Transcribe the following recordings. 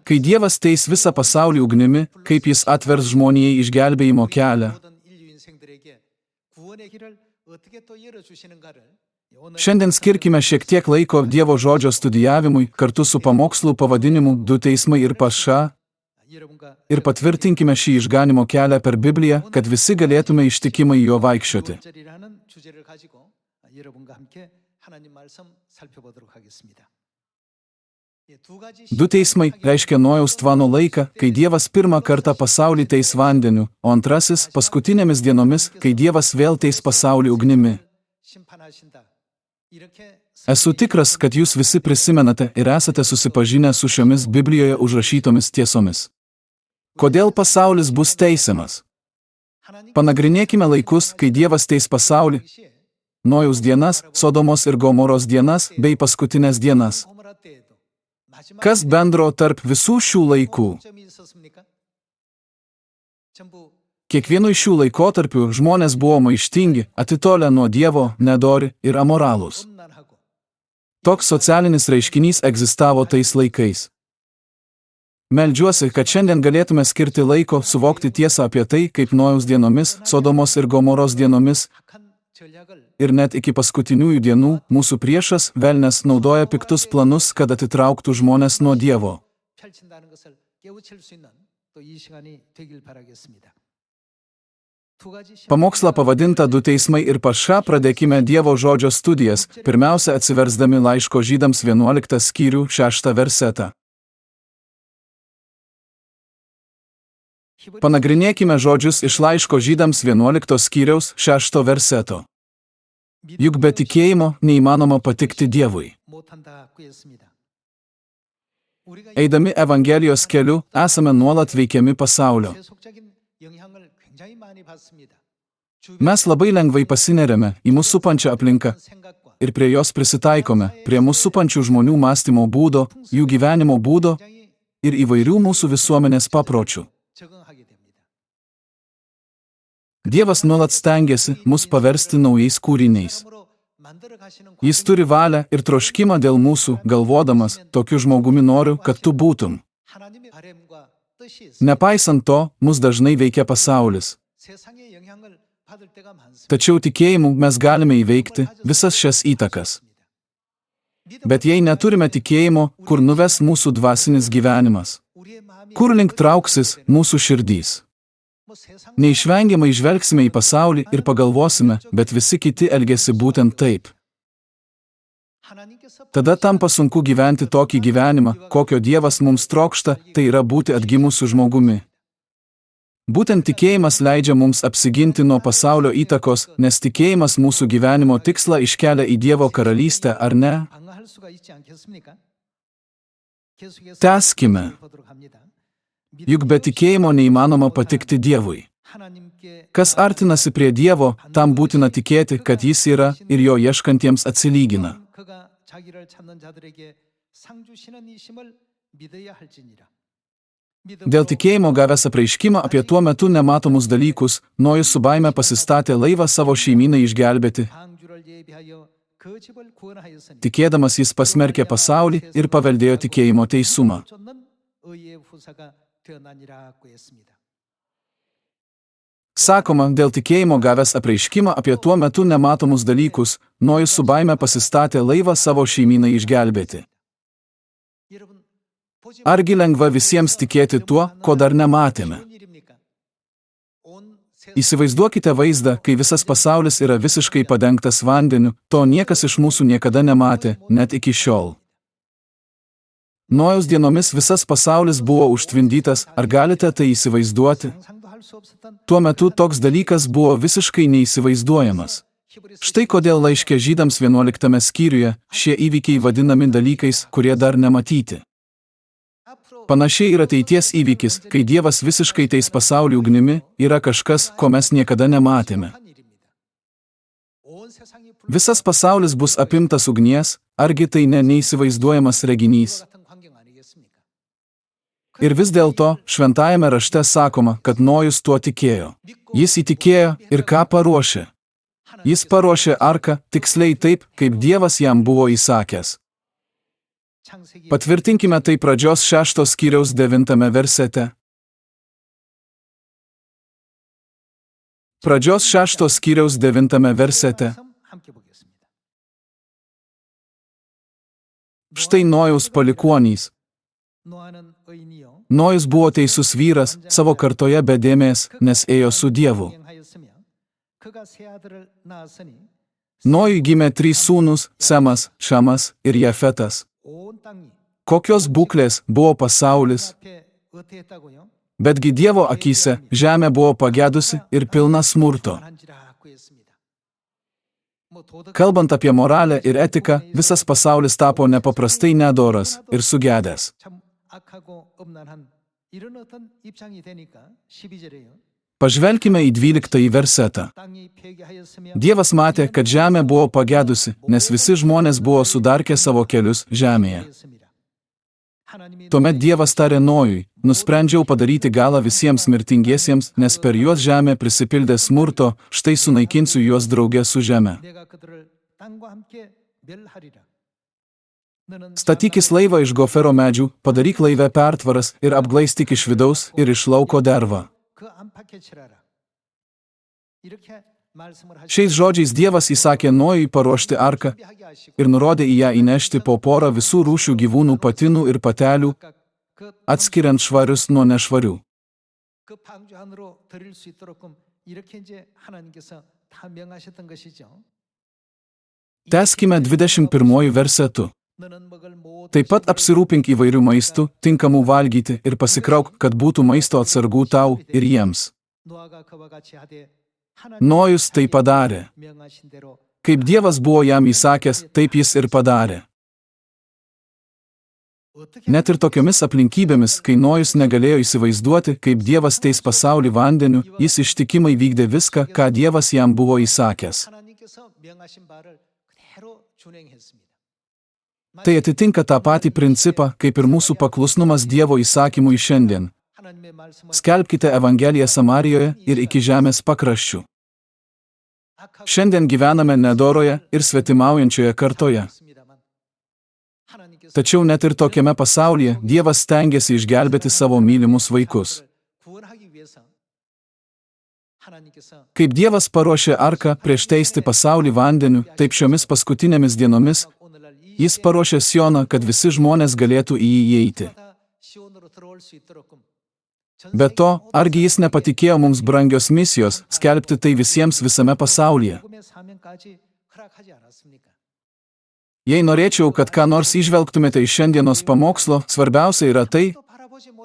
Kai Dievas teis visą pasaulį ugnimi, kaip jis atvers žmonijai išgelbėjimo kelią. Šiandien skirkime šiek tiek laiko Dievo žodžio studijavimui kartu su pamokslu pavadinimu Du teismai ir paša ir patvirtinkime šį išganimo kelią per Bibliją, kad visi galėtume ištikimai jo vaikščioti. Du teismai reiškia Nojaus tvano laiką, kai Dievas pirmą kartą pasaulį teis vandeniu, o antrasis paskutinėmis dienomis, kai Dievas vėl teis pasaulį ugnimi. Esu tikras, kad jūs visi prisimenate ir esate susipažinę su šiomis Biblijoje užrašytomis tiesomis. Kodėl pasaulis bus teisiamas? Panagrinėkime laikus, kai Dievas teis pasaulį, Nojaus dienas, Sodomos ir Gomoros dienas bei paskutinės dienas. Kas bendro tarp visų šių laikų? Kiekvienu iš šių laikotarpių žmonės buvo maištingi, atitolę nuo Dievo, nedori ir amoralūs. Toks socialinis reiškinys egzistavo tais laikais. Meldžiuosi, kad šiandien galėtume skirti laiko suvokti tiesą apie tai, kaip Nojaus dienomis, Sodomos ir Gomoros dienomis ir net iki paskutiniųjų dienų mūsų priešas, velnias, naudoja piktus planus, kad atitrauktų žmones nuo Dievo. Pamokslą pavadintą Du teismai ir paša pradėkime Dievo žodžio studijas, pirmiausia atsiversdami laiško Žydams 11 skyrių 6 versetą. Panagrinėkime žodžius iš laiško Žydams 11 skyriaus 6 verseto. Juk be tikėjimo neįmanoma patikti Dievui. Eidami Evangelijos keliu, esame nuolat veikiami pasaulio. Mes labai lengvai pasineriame į mus supančią aplinką ir prie jos prisitaikome, prie mus supančių žmonių mąstymo būdo, jų gyvenimo būdo ir įvairių mūsų visuomenės papročių. Dievas nuolat stengiasi mus paversti naujais kūriniais. Jis turi valią ir troškimą dėl mūsų, galvodamas, tokiu žmogumi noriu, kad tu būtum. Nepaisant to, mus dažnai veikia pasaulis. Tačiau tikėjimu mes galime įveikti visas šias įtakas. Bet jei neturime tikėjimo, kur nuves mūsų dvasinis gyvenimas? Kur link trauksis mūsų širdys? Neišvengiamai žvelgsime į pasaulį ir pagalvosime, bet visi kiti elgiasi būtent taip. Tada tampa sunku gyventi tokį gyvenimą, kokio Dievas mums trokšta, tai yra būti atgimusiu žmogumi. Būtent tikėjimas leidžia mums apsiginti nuo pasaulio įtakos, nes tikėjimas mūsų gyvenimo tikslą iškelia į Dievo karalystę, ar ne? Tęskime. Juk be tikėjimo neįmanoma patikti Dievui. Kas artinasi prie Dievo, tam būtina tikėti, kad Jis yra ir jo ieškantiems atsilygina. Dėl tikėjimo gavęs apreiškimą apie tuo metu nematomus dalykus, Nojus su baime pasistatė laivą savo šeimynai išgelbėti. Tikėdamas jis pasmerkė pasaulį ir paveldėjo tikėjimo teisumą. Sakoma, dėl tikėjimo gavęs apreiškimą apie tuo metu nematomus dalykus, Nojus su baime pasistatė laivą savo šeimynai išgelbėti. Argi lengva visiems tikėti tuo, ko dar nematėme? Įsivaizduokite vaizdą, kai visas pasaulis yra visiškai padengtas vandeniu, to niekas iš mūsų niekada nematė, net iki šiol. Nojaus dienomis visas pasaulis buvo užtvindytas, ar galite tai įsivaizduoti? Tuo metu toks dalykas buvo visiškai neįsivaizduojamas. Štai kodėl laiške Žydams 11 skyriuje šie įvykiai vadinami dalykais, kurie dar nematyti. Panašiai ir ateities įvykis, kai Dievas visiškai teis pasaulį ugnimi, yra kažkas, ko mes niekada nematėme. Visas pasaulis bus apimtas ugnies, argi tai neįsivaizduojamas reginys. Ir vis dėlto, šventajame rašte sakoma, kad Nojus tuo tikėjo. Jis įtikėjo ir ką paruošė? Jis paruošė arką tiksliai taip, kaip Dievas jam buvo įsakęs. Patvirtinkime tai pradžios 6 skyriaus 9 versete. Pradžios 6 skyriaus 9 versete. Štai Nojaus palikuonys. Nojus buvo teisus vyras, savo kartoje be dėmės, nes ėjo su Dievu. Nojui gimė 3 sūnūs – Semas, Šamas ir Jafetas. Kokios būklės buvo pasaulis? Betgi Dievo akyse žemė buvo pagedusi ir pilna smurto. Kalbant apie moralę ir etiką, visas pasaulis tapo nepaprastai nedoras ir sugedęs. Pažvelkime į 12 versetą. Dievas matė, kad žemė buvo pagedusi, nes visi žmonės buvo sudarkę savo kelius žemėje. Tuomet Dievas tarė Nojui: nusprendžiau padaryti galą visiems mirtingiesiems, nes per juos žemė prisipildė smurto, štai sunaikinsiu juos drauge su žeme. Statykis laivą iš gofero medžių, padaryk laive pertvaras ir apglaistyk iš vidaus ir iš lauko dervą. Šiais žodžiais Dievas įsakė Nojui paruošti arką ir nurodė į ją įnešti po porą visų rūšių gyvūnų patinų ir patelių, atskiriant švarius nuo nešvarių. Tęskime 21 versetu. Taip pat apsirūpink įvairių maistų, tinkamų valgyti ir pasikrauk, kad būtų maisto atsargų tau ir jiems. Nojus tai padarė. Kaip Dievas buvo jam įsakęs, taip jis ir padarė. Net ir tokiomis aplinkybėmis, kai Nojus negalėjo įsivaizduoti, kaip Dievas teis pasaulį vandeniu, jis ištikimai vykdė viską, ką Dievas jam buvo įsakęs. Tai atitinka tą patį principą, kaip ir mūsų paklusnumas Dievo įsakymui šiandien. Skelbkite Evangeliją Samarijoje ir iki žemės pakraščių. Šiandien gyvename nedoroje ir svetimaujančioje kartoje. Tačiau net ir tokiame pasaulyje Dievas stengiasi išgelbėti savo mylimus vaikus. Kaip Dievas paruošė arką prieš teisti pasaulį vandeniu, taip šiomis paskutinėmis dienomis Jis paruošė Sioną, kad visi žmonės galėtų į jį įeiti. Be to, argi Jis nepatikėjo mums brangios misijos skelbti tai visiems visame pasaulyje? Jei norėčiau, kad ką nors įžvelgtumėte iš šiandienos pamokslo, svarbiausia yra tai,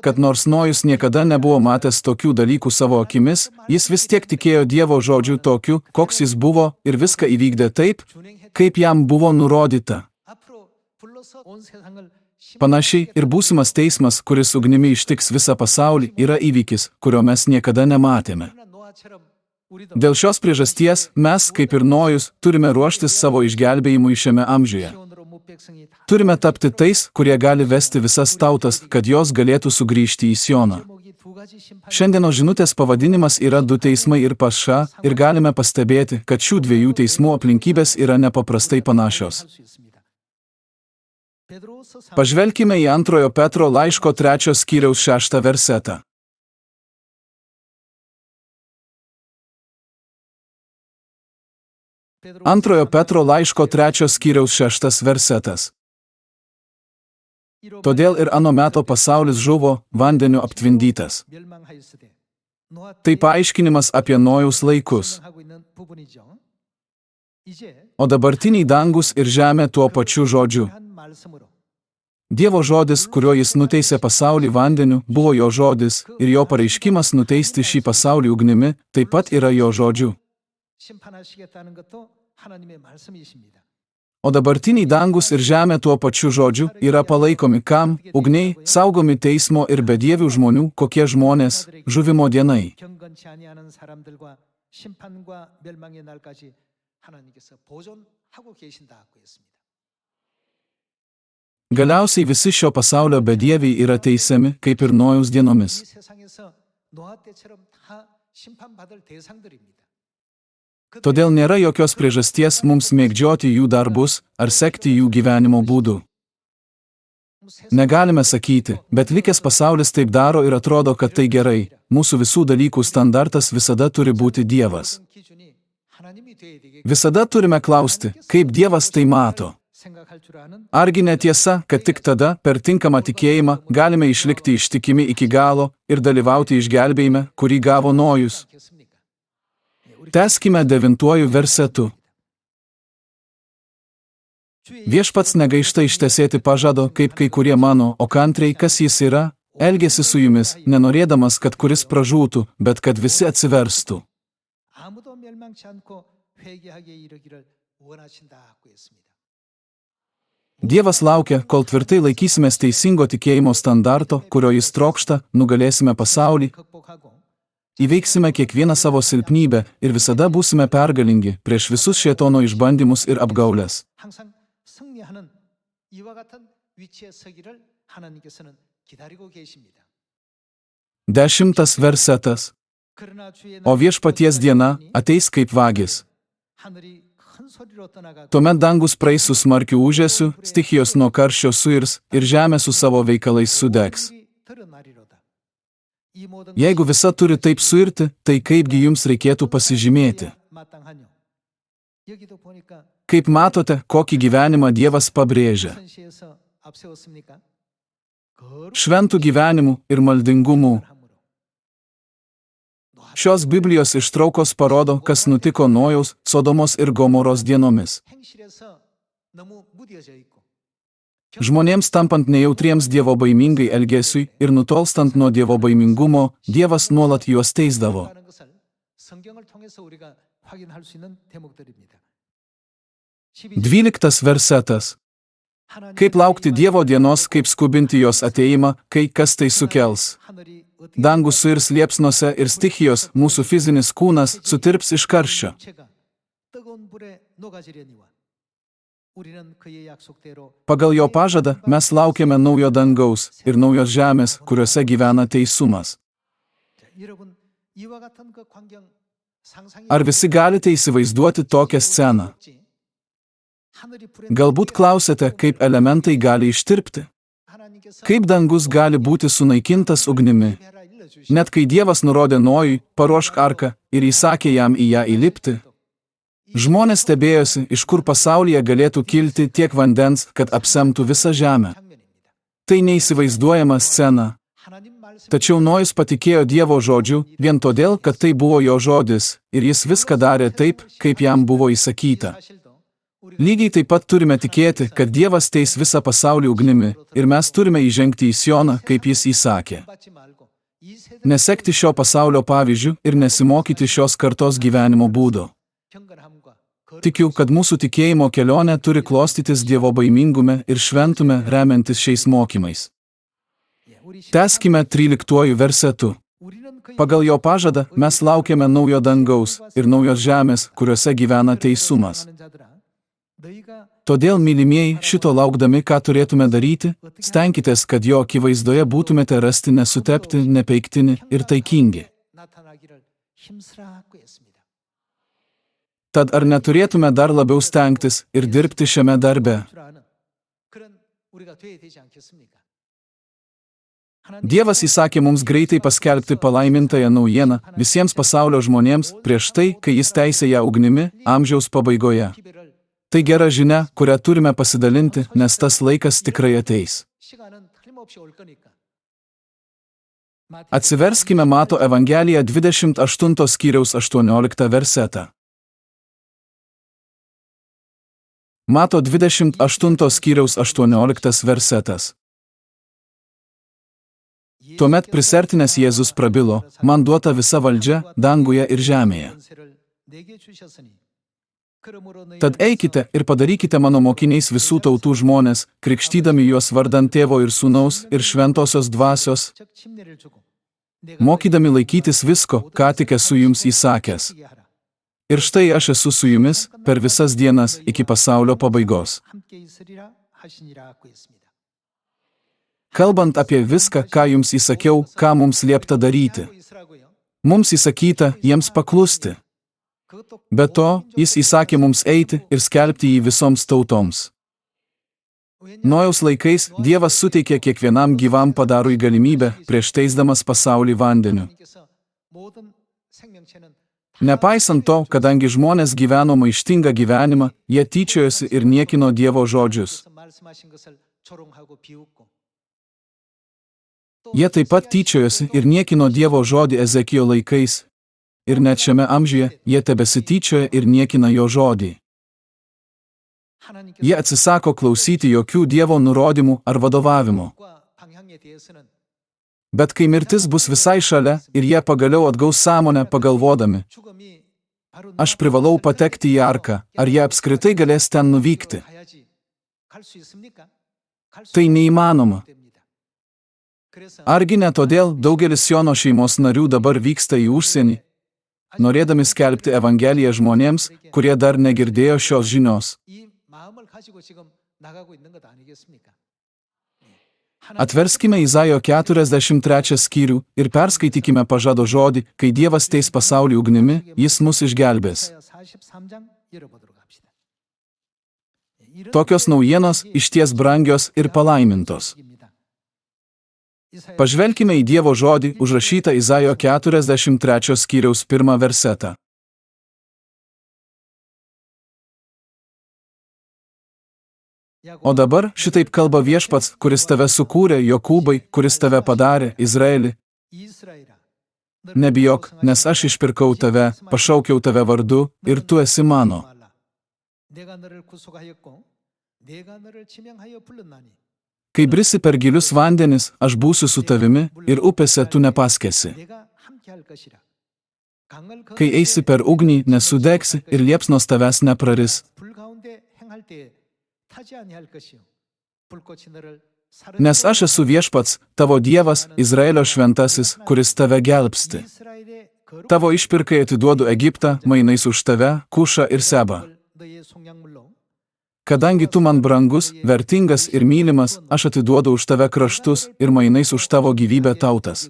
kad nors Nojus niekada nebuvo matęs tokių dalykų savo akimis, jis vis tiek tikėjo Dievo žodžiu tokiu, koks jis buvo, ir viską įvykdė taip, kaip jam buvo nurodyta. Panašiai ir būsimas teismas, kuris ugnimi ištiks visą pasaulį, yra įvykis, kurio mes niekada nematėme. Dėl šios priežasties mes, kaip ir Nojus, turime ruoštis savo išgelbėjimui šiame amžiuje. Turime tapti tais, kurie gali vesti visas tautas, kad jos galėtų sugrįžti į Sioną. Šiandienos žinutės pavadinimas yra 2 teismai ir paša, ir galime pastebėti, kad šių 2 teismų aplinkybės yra nepaprastai panašios. Pažvelkime į 2 Petro laiško 3 skyriaus 6 versetą. Antrojo Petro laiško 3 skyriaus 6 versetas. Todėl ir ano meto pasaulis žuvo, vandeniu aptvindytas. Tai paaiškinimas apie Nojaus laikus. O dabartiniai dangus ir žemė tuo pačiu žodžiu. Dievo žodis, kuriuo jis nuteisė pasaulį vandeniu, buvo jo žodis, ir jo pareiškimas nuteisti šį pasaulį ugnimi taip pat yra jo žodžiu. O dabartiniai dangus ir žemė tuo pačiu žodžiu yra palaikomi kam? Ugniai, saugomi teismo ir bedievių žmonių, kokie žmonės, žuvimo dienai. Galiausiai visi šio pasaulio bedieviai yra teisiami, kaip ir Nojaus dienomis. Todėl nėra jokios priežasties mums mėgdžioti jų darbus ar sekti jų gyvenimo būdu. Negalime sakyti, bet likęs pasaulis taip daro ir atrodo, kad tai gerai. Mūsų visų dalykų standartas visada turi būti Dievas. Visada turime klausti, kaip Dievas tai mato. Argi netiesa, kad tik tada, per tinkamą tikėjimą, galime išlikti ištikimi iki galo ir dalyvauti išgelbėjime, kurį gavo Nojus? Tęskime 9 versetu. Viešpats negaišta ištesėti pažado, kaip kai kurie mano, o kantriai, kas jis yra, elgėsi su jumis, nenorėdamas, kad kuris pražūtų, bet kad visi atsiverstų. Dievas laukia, kol tvirtai laikysimės teisingo tikėjimo standarto, kurio jis trokšta, nugalėsime pasaulį, įveiksime kiekvieną savo silpnybę ir visada būsime pergalingi prieš visus šėtono išbandymus ir apgaulės. 10 versetas. O viešpaties diena ateis kaip vagis. Tuomet dangus praeis su smarkiu ūžesiu, stichijos nuo karščio suirs ir žemė su savo veikalais sudegs. Jeigu visa turi taip suirti, tai kaipgi jums reikėtų pasižymėti? Kaip matote, kokį gyvenimą Dievas pabrėžia? Šventų gyvenimų ir maldingumų. Šios Biblijos ištraukos parodo, kas nutiko Nojaus, Sodomos ir Gomoros dienomis. Žmonėms tampant nejautriems dievobaimingai elgesiui ir nutolstant nuo dievobaimingumo, Dievas nuolat juos teisdavo. 12 versetas. Kaip laukti Dievo dienos, kaip skubinti jos ateimą, kai kas tai sukels. Dangus suirs liepsnose ir stichijos, mūsų fizinis kūnas sutirps iš karščio. Pagal jo pažadą mes laukiame naujo dangaus ir naujos žemės, kuriuose gyvena teisumas. Ar visi galite įsivaizduoti tokią sceną? Galbūt klausėte, kaip elementai gali ištirpti? Kaip dangus gali būti sunaikintas ugnimi? Net kai Dievas nurodė Nojui, paruošk arką, ir įsakė jam į ją įlipti, žmonės stebėjosi, iš kur pasaulyje galėtų kilti tiek vandens, kad apsemtų visą žemę. Tai neįsivaizduojama scena. Tačiau Nojus patikėjo Dievo žodžiu, vien todėl, kad tai buvo jo žodis, ir jis viską darė taip, kaip jam buvo įsakyta. Lygiai taip pat turime tikėti, kad Dievas teis visą pasaulį ugnimi, ir mes turime įžengti į Sioną, kaip jis įsakė. Nesekti šio pasaulio pavyzdžių ir nesimokyti šios kartos gyvenimo būdo. Tikiu, kad mūsų tikėjimo kelionė turi klostytis dievobaimingume ir šventume, remiantis šiais mokymais. Tęskime 13 versetu. Pagal jo pažadą mes laukiame naujo dangaus ir naujos žemės, kuriuose gyvena teisumas. Todėl, mylimieji, šito laukdami, ką turėtume daryti, stenkitės, kad jo akivaizdoje būtumėte rasti nesutepti, nepeiktini ir taikingi. Tad ar neturėtume dar labiau stengtis ir dirbti šiame darbe? Dievas įsakė mums greitai paskelbti palaimintąją naujieną visiems pasaulio žmonėms prieš tai, kai jis teisė ją ugnimi amžiaus pabaigoje. Tai gera žinia, kurią turime pasidalinti, nes tas laikas tikrai ateis. Atsiverskime Mato Evangeliją 28 skyriaus 18 versetą. Mato 28 skyriaus 18 versetas. Tuomet prisertinęs Jėzus prabilo, man duota visa valdžia danguje ir žemėje. Tad eikite ir padarykite mano mokiniais visų tautų žmonės, krikštydami juos vardan Tėvo ir Sūnaus ir Šventosios Dvasios, mokydami laikytis visko, ką tik esu jums įsakęs. Ir štai aš esu su jumis per visas dienas iki pasaulio pabaigos. Kalbant apie viską, ką jums įsakiau, ką mums liepta daryti. Mums įsakyta jiems paklusti. Be to, jis įsakė mums eiti ir skelbti jį visoms tautoms. Nojaus laikais Dievas suteikė kiekvienam gyvam padarui galimybę prieš teisdamas pasaulį vandeniu. Nepaisant to, kadangi žmonės gyveno maištingą gyvenimą, jie tyčiojosi ir niekino Dievo žodžius. Jie taip pat tyčiojosi ir niekino Dievo žodį Ezekijo laikais. Ir net šiame amžiuje jie tebesityčioja ir niekina jo žodį. Jie atsisako klausyti jokių Dievo nurodymų ar vadovavimo. Bet kai mirtis bus visai šalia ir jie pagaliau atgaus sąmonę pagalvodami, aš privalau patekti į arką, ar jie apskritai galės ten nuvykti? Tai neįmanoma. Argi ne todėl daugelis Jono šeimos narių dabar vyksta į užsienį, norėdami skelbti Evangeliją žmonėms, kurie dar negirdėjo šios žinios? Atverskime Izaijo 43 skyrių ir perskaitykime pažado žodį, kai Dievas teis pasaulį ugnimi, jis mus išgelbės. Tokios naujienos išties brangios ir palaimintos. Pažvelkime į Dievo žodį, užrašytą Izaijo 43 skyriaus 1 versetą. O dabar šitaip kalba Viešpats, kuris tave sukūrė, Jokūbai, kuris tave padarė, Izraeli. Nebijok, nes aš išpirkau tave, pašaukiau tave vardu ir tu esi mano. Kai brisi per gilius vandenis, aš būsiu su tavimi ir upėse tu nepaskesi. Kai eisi per ugnį, nesudegsi ir liepsnos tavęs nepraris. Nes aš esu Viešpats, tavo Dievas, Izraelio šventasis, kuris tave gelbsti. Tavo išpirkai atiduodu Egiptą, mainais už tave, Kušą ir Sebą. Kadangi tu man brangus, vertingas ir mylimas, aš atiduodu už tave kraštus ir mainais už tavo gyvybę tautas.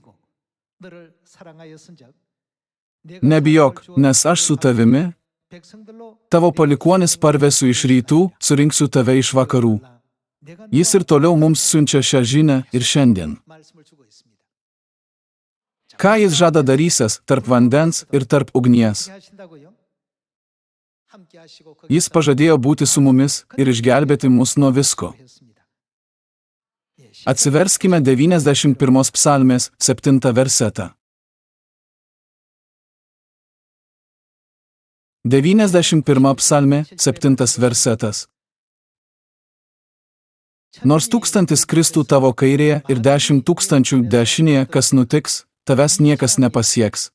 Nebijok, nes aš su tavimi, tavo palikuonis parvesiu iš rytų, surinksiu tave iš vakarų. Jis ir toliau mums siunčia šią žinią ir šiandien. Ką jis žada darysęs tarp vandens ir tarp ugnies? Jis pažadėjo būti su mumis ir išgelbėti mus nuo visko. Atsiverskime 91 psalmės 7 versetą. 91 psalmė, 7 versetas. Nors 1000 kristų tavo kairėje ir 10 000 dešinėje, kas nutiks, tavęs niekas nepasieks.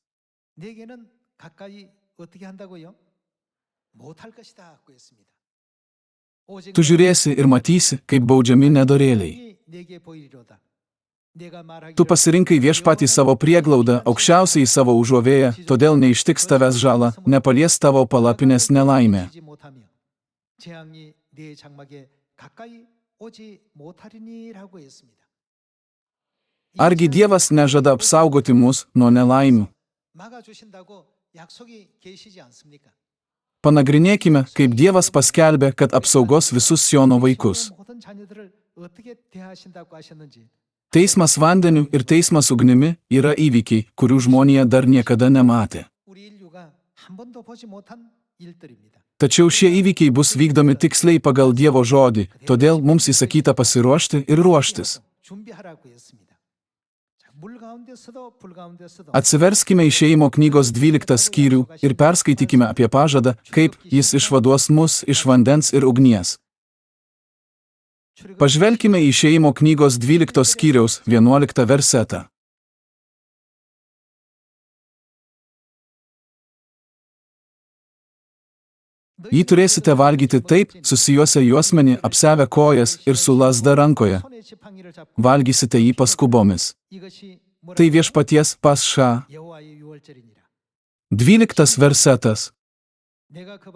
Tu žiūrėsi ir matysi, kaip baudžiami nedorėliai. Tu pasirinkai Viešpatį savo prieglaudą, aukščiausiai savo užuovėją, todėl neištiks tavęs žala, nepalies tavo palapinės nelaimė. Argi Dievas nežada apsaugoti mus nuo nelaimių? Panagrinėkime, kaip Dievas paskelbė, kad apsaugos visus Siono vaikus. Teismas vandeniu ir teismas ugnimi yra įvykiai, kurių žmonija dar niekada nematė. Tačiau šie įvykiai bus vykdomi tiksliai pagal Dievo žodį, todėl mums įsakyta pasiruošti ir ruoštis. Atsiverskime Išėjimo knygos 12 skyrių ir perskaitykime apie pažadą, kaip jis išvaduos mus iš vandens ir ugnies. Pažvelkime į Išėjimo knygos 12 skyriaus 11 versetą. Jį turėsite valgyti taip, susijuosę juosmenį, apsiavę kojas ir su lazda rankoje. Valgysite jį paskubomis. Tai Viešpaties pascha. 12 versetas.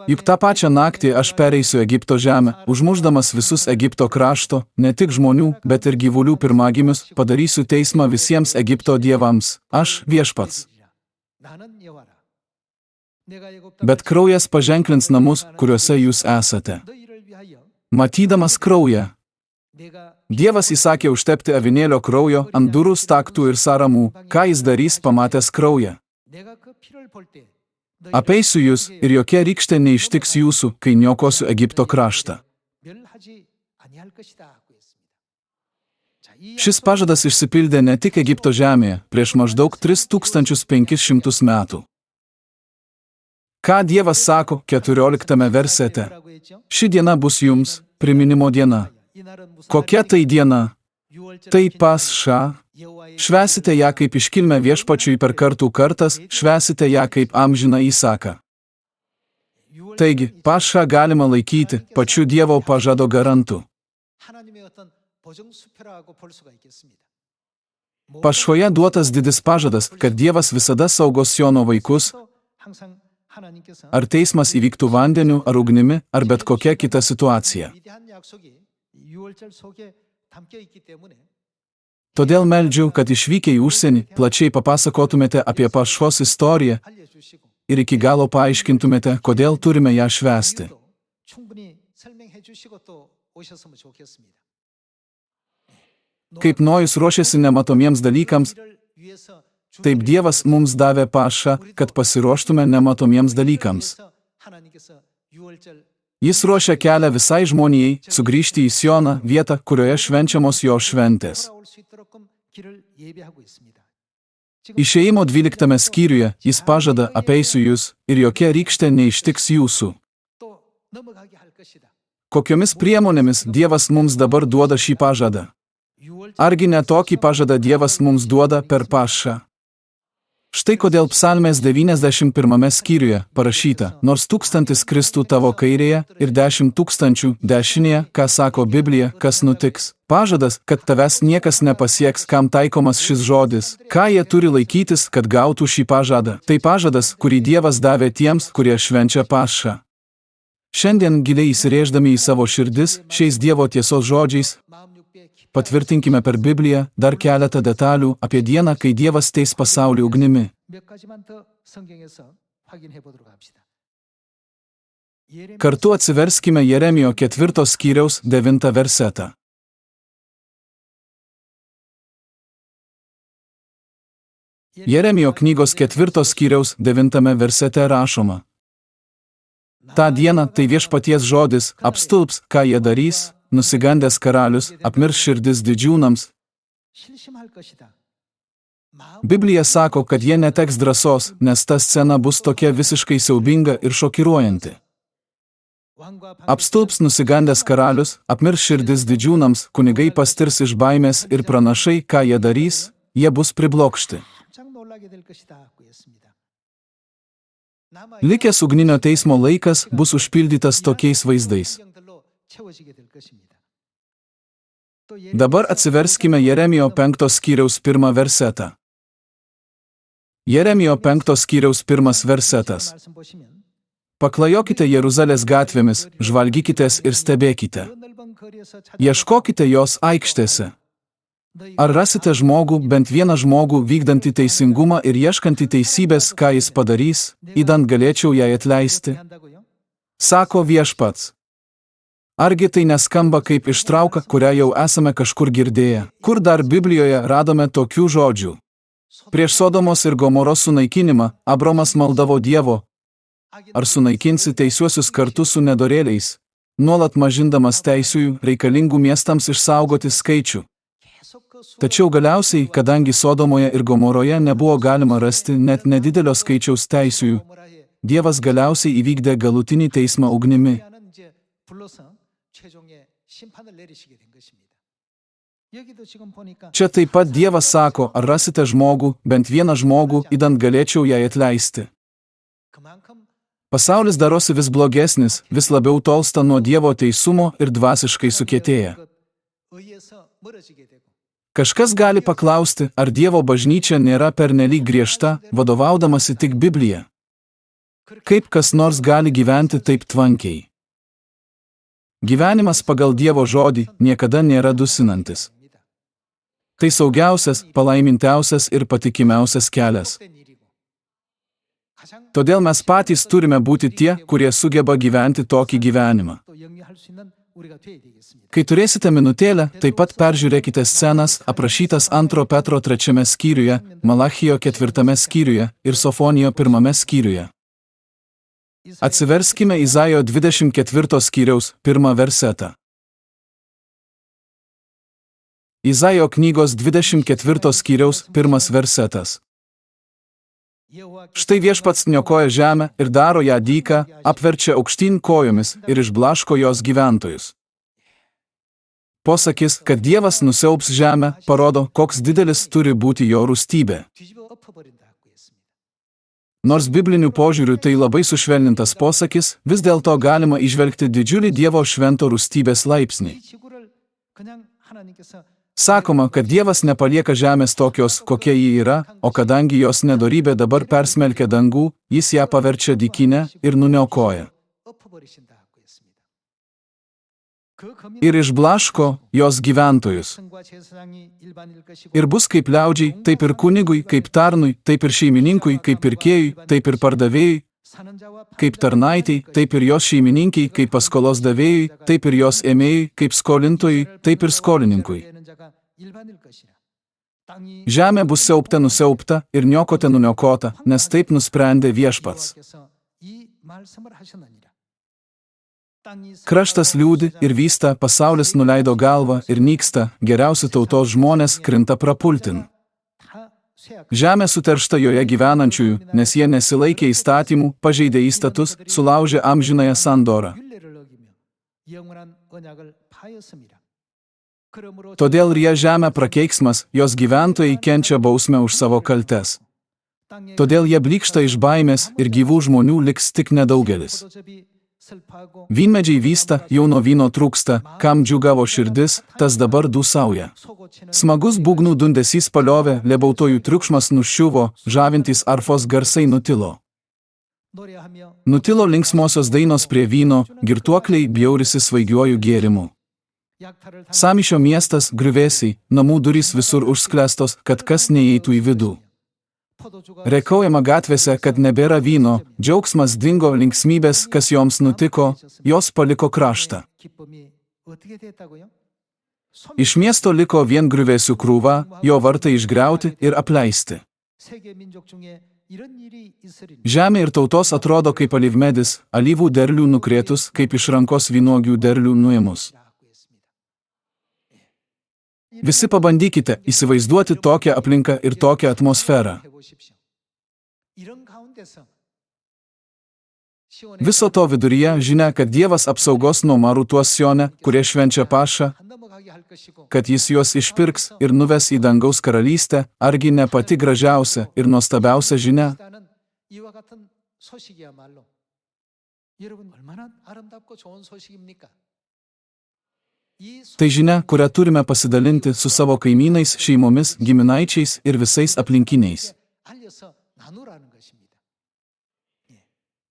Juk tą pačią naktį aš pereisiu Egipto žemę, užmušdamas visus Egipto krašto, ne tik žmonių, bet ir gyvulių pirmagimius, padarysiu teismą visiems Egipto dievams. Aš Viešpats. Bet kraujas paženklins namus, kuriuose jūs esate. Matydamas kraują, Dievas įsakė užtepti avinėlio kraujo ant durų staktų ir saramų, ką jis darys pamatęs kraują. Apeisiu jūs ir jokia rykštė neištiks jūsų, kai niokosiu Egipto kraštą. Šis pažadas išsipildė ne tik Egipto žemėje prieš maždaug 3500 metų. Ką Dievas sako 14 versete? Ši diena bus jums priminimo diena. Kokia tai diena? Tai Pascha. Švęsite ją kaip iškilmę viešpačiui per kartų kartas, švęsite ją kaip amžiną įsaką. Taigi, Paschą galima laikyti pačiu Dievo pažado garantu. Pašoje duotas didis pažadas, kad Dievas visada saugos Siono vaikus, ar teismas įvyktų vandeniu, ar ugnimi, ar bet kokia kita situacija. Todėl meldžiu, kad išvykę į užsienį plačiai papasakotumėte apie Pašos istoriją ir iki galo paaiškintumėte, kodėl turime ją švęsti. Kaip Nojus ruošėsi nematomiems dalykams, taip Dievas mums davė Pašą, kad pasiruoštume nematomiems dalykams. Jis ruošia kelią visai žmonijai sugrįžti į Sioną, vietą, kurioje švenčiamos jo šventės. Išėjimo 12 skyriuje jis pažada apeisiu jūs ir jokia rykštė neištiks jūsų. Kokiomis priemonėmis Dievas mums dabar duoda šį pažadą? Argi ne tokį pažadą Dievas mums duoda per Pašą? Štai kodėl Psalmės 91 skyriuje parašyta, nors 1000 kristų tavo kairėje ir 10 000 dešinėje, ką sako Biblija, kas nutiks. Pažadas, kad tavęs niekas nepasieks, kam taikomas šis žodis. Ką jie turi laikytis, kad gautų šį pažadą? Tai pažadas, kurį Dievas davė tiems, kurie švenčia Pašą. Šiandien giliai įsirėždami į savo širdis šiais Dievo tiesos žodžiais, patvirtinkime per Bibliją dar keletą detalių apie dieną, kai Dievas teis pasaulį ugnimi. Kartu atsiverskime Jeremijo 4 skyriaus 9 versetą. Jeremijo knygos 4 skyriaus 9 versete rašoma. Ta diena, tai viešpaties žodis, apstulbs, ką jie darys, nusigandęs karalius, apmirs širdis didžiūnams. Biblija sako, kad jie neteks drąsos, nes ta scena bus tokia visiškai siaubinga ir šokiruojanti. Apstulbs nusigandęs karalius, apmirs širdis didžiūnams, kunigai pastirs iš baimės ir pranašai, ką jie darys, jie bus priblokšti. Likęs ugninio teismo laikas bus užpildytas tokiais vaizdais. Dabar atsiverskime Jeremijo 5 skyriaus 1 versetą. Jeremijo 5 skyriaus 1 versetas. Paklajokite Jeruzalės gatvėmis, žvalgykitės ir stebėkite. Ieškokite jos aikštėse. Ar rasite žmogų, bent vieną žmogų, vykdantį teisingumą ir ieškantį teisybės, ką jis padarys, idant galėčiau jai atleisti? Sako viešpats. Argi tai neskamba kaip ištrauka, kurią jau esame kažkur girdėję? Kur dar Biblijoje radome tokių žodžių? Prieš Sodomos ir Gomoros sunaikinimą Abromas maldavo Dievo. Ar sunaikinsi teisiuosius kartu su nedorėliais, nuolat mažindamas teisiųjų reikalingų miestams išsaugoti skaičių? Tačiau galiausiai, kadangi Sodomoje ir Gomoroje nebuvo galima rasti net nedidelio skaičiaus teisiųjų, Dievas galiausiai įvykdė galutinį teismą ugnimi. Čia taip pat Dievas sako, ar rasite žmogų, bent vieną žmogų, idant galėčiau jai atleisti. Pasaulis darosi vis blogesnis, vis labiau tolsta nuo Dievo teisumo ir dvasiškai sukietėja. Kažkas gali paklausti, ar Dievo bažnyčia nėra pernelyg griežta, vadovaudamasi tik Biblija. Kaip kas nors gali gyventi taip tvankiai? Gyvenimas pagal Dievo žodį niekada nėra dusinantis. Tai saugiausias, palaimintiausias ir patikimiausias kelias. Todėl mes patys turime būti tie, kurie sugeba gyventi tokį gyvenimą. Kai turėsite minutėlę, taip pat peržiūrėkite scenas aprašytas 2 Petro 3 skyriuje, Malachijo 4 skyriuje ir Sofonijo 1 skyriuje. Atsiverskime Izaijo 24 skyriaus 1 versetą. Izaijo knygos 24 skyriaus 1 versetas. Štai viešpats niokoja žemę ir daro ją dyką, apverčia aukštyn kojomis ir išblaško jos gyventojus. Posakis, kad Dievas nusiaubs žemę, parodo, koks didelis turi būti jo rūstybė. Nors bibliniu požiūriu tai labai sušvelnintas posakis, vis dėlto galima įžvelgti didžiulį Dievo švento rūstybės laipsnį. Sakoma, kad Dievas nepalieka žemės tokios, kokia ji yra, o kadangi jos nedorybė dabar persmelkia dangų, jis ją paverčia dykinę ir nuniokoja. Ir išblaško jos gyventojus. Ir bus kaip liaudžiai, taip ir kunigui, kaip tarnui, taip ir šeimininkui, kaip pirkėjui, taip ir pardavėjui, kaip tarnaitei, taip ir jos šeimininkiai, kaip paskolos davėjui, taip ir jos ėmėjui, kaip skolintojui, taip ir skolininkui. Žemė bus siaubta nusiaubta ir niokota nuniokota, nes taip nusprendė viešpats. Kraštas liūdi ir vysta, pasaulis nuleido galvą ir nyksta, geriausi tautos žmonės krinta prapultin. Žemė suteršta joje gyvenančiųjų, nes jie nesilaikė įstatymų, pažeidė įstatus, sulaužė amžinąją sandorą. Todėl ryja žemę prakeiksmas, jos gyventojai kenčia bausmę už savo kaltes. Todėl jie blykšta iš baimės ir gyvų žmonių liks tik nedaugelis. Vynmedžiai vysta, jauno vyno trūksta, kam džiūgavo širdis, tas dabar dūsauja. Smagus būgnų dundesys paliovė, lebautojų triukšmas nuščiuvo, žavintys arfos garsai nutilo. Nutilo linksmosios dainos prie vyno, girtuokliai bjaurisi svaigiuoju gėrimu. Samišio miestas griuvėsiai, namų durys visur užsklęstos, kad kas neįeitų į vidų. Rėkaujama gatvėse, kad nebėra vyno, džiaugsmas dingo, linksmybės, kas joms nutiko, jos paliko kraštą. Iš miesto liko vien griuvėsių krūva, jo vartai išgriauti ir apleisti. Žemė ir tautos atrodo kaip alyvmedis, alyvų derlių nukrėtus, kaip iš rankos vynuogių derlių nuėmus. Visi pabandykite įsivaizduoti tokią aplinką ir tokią atmosferą. Viso to viduryje žinia, kad Dievas apsaugos nuo marų tuos Sione, kurie švenčia pašą, kad jis juos išpirks ir nuves į dangaus karalystę, argi ne pati gražiausia ir nuostabiausia žinia? Tai žinia, kurią turime pasidalinti su savo kaimynais, šeimomis, giminaičiais ir visais aplinkiniais.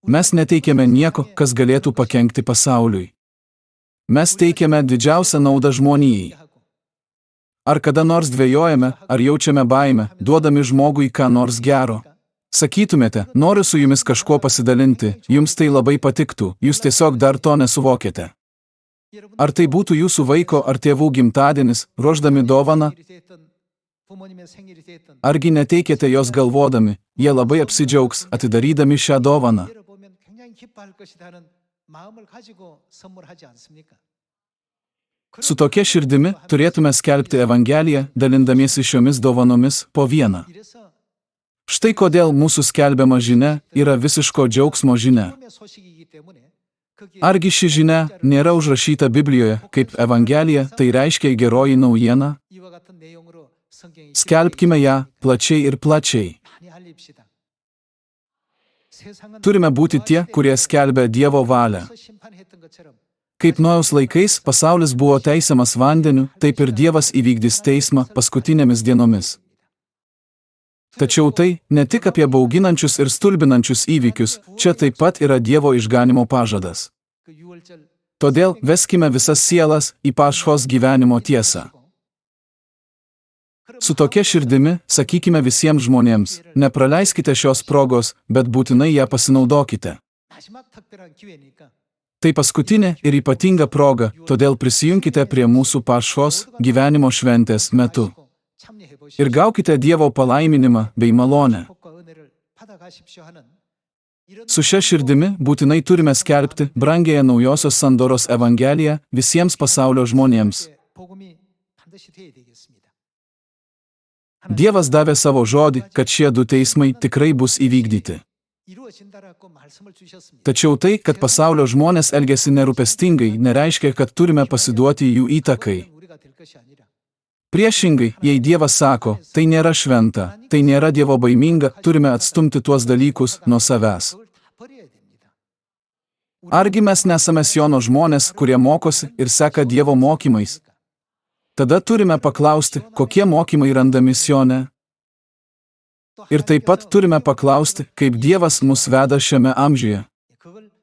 Mes neteikiame nieko, kas galėtų pakenkti pasauliui. Mes teikiame didžiausią naudą žmonijai. Ar kada nors dvejojame, ar jaučiame baimę, duodami žmogui ką nors gero? Sakytumėte, noriu su jumis kažkuo pasidalinti, jums tai labai patiktų, jūs tiesiog dar to nesuvokėte. Ar tai būtų jūsų vaiko ar tėvų gimtadienis, ruošdami dovaną? Argi neteikėte jos galvodami, jie labai apsidžiaugs, atidarydami šią dovaną? Su tokia širdimi turėtume skelbti Evangeliją, dalindamiesi šiomis dovanomis po vieną. Štai kodėl mūsų skelbiama žinia yra visiško džiaugsmo žinia. Argi ši žinia nėra užrašyta Biblijoje kaip Evangelija, tai reiškia geroji naujiena? Skelbkime ją plačiai ir plačiai. Turime būti tie, kurie skelbia Dievo valią. Kaip Nojaus laikais pasaulis buvo teisiamas vandeniu, taip ir Dievas įvykdys teismą paskutinėmis dienomis. Tačiau tai ne tik apie bauginančius ir stulbinančius įvykius, čia taip pat yra Dievo išganimo pažadas. Todėl veskime visas sielas į pašos gyvenimo tiesą. Su tokia širdimi sakykime visiems žmonėms, nepraleiskite šios progos, bet būtinai ją pasinaudokite. Tai paskutinė ir ypatinga proga, todėl prisijunkite prie mūsų Pašos gyvenimo šventės metu. Ir gaukite Dievo palaiminimą bei malonę. Su šia širdimi būtinai turime skelbti brangiąją naujosios sandoros evangeliją visiems pasaulio žmonėms. Dievas davė savo žodį, kad šie du teismai tikrai bus įvykdyti. Tačiau tai, kad pasaulio žmonės elgiasi nerūpestingai, nereiškia, kad turime pasiduoti jų įtakai. Priešingai, jei Dievas sako, tai nėra šventa, tai nėra dievobaiminga, turime atstumti tuos dalykus nuo savęs. Argi mes nesame Siono žmonės, kurie mokosi ir seka Dievo mokymais? Tada turime paklausti, kokie mokymai randami Sione. Ir taip pat turime paklausti, kaip Dievas mus veda šiame amžiuje.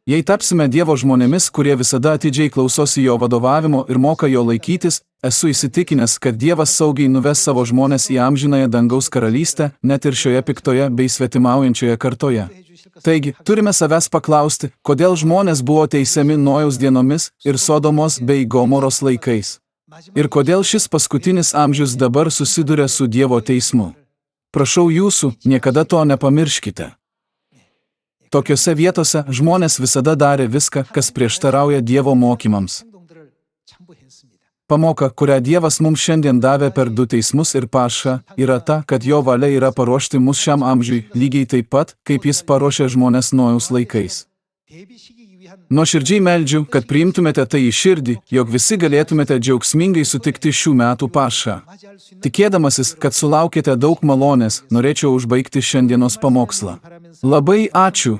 Jei tapsime Dievo žmonėmis, kurie visada atidžiai klausosi jo vadovavimo ir moka jo laikytis, esu įsitikinęs, kad Dievas saugiai nuves savo žmones į amžinąją dangaus karalystę, net ir šioje piktoje bei svetimaujančioje kartoje. Taigi, turime savęs paklausti, kodėl žmonės buvo teisiami Nojaus dienomis ir Sodomos bei Gomoros laikais. Ir kodėl šis paskutinis amžius dabar susiduria su Dievo teismu. Prašau jūsų, niekada to nepamirškite. Tokiose vietose žmonės visada darė viską, kas prieštarauja Dievo mokymams. Pamoka, kurią Dievas mums šiandien davė per du teismus ir Pašą, yra ta, kad jo valia yra paruošti mus šiam amžiui, lygiai taip pat, kaip jis paruošė žmones Nojaus laikais. Nuoširdžiai meldžiu, kad priimtumėte tai į širdį, jog visi galėtumėte džiaugsmingai sutikti šių metų Pašą. Tikėdamasis, kad sulaukėte daug malonės, norėčiau užbaigti šiandienos pamokslą. Labai ačiū.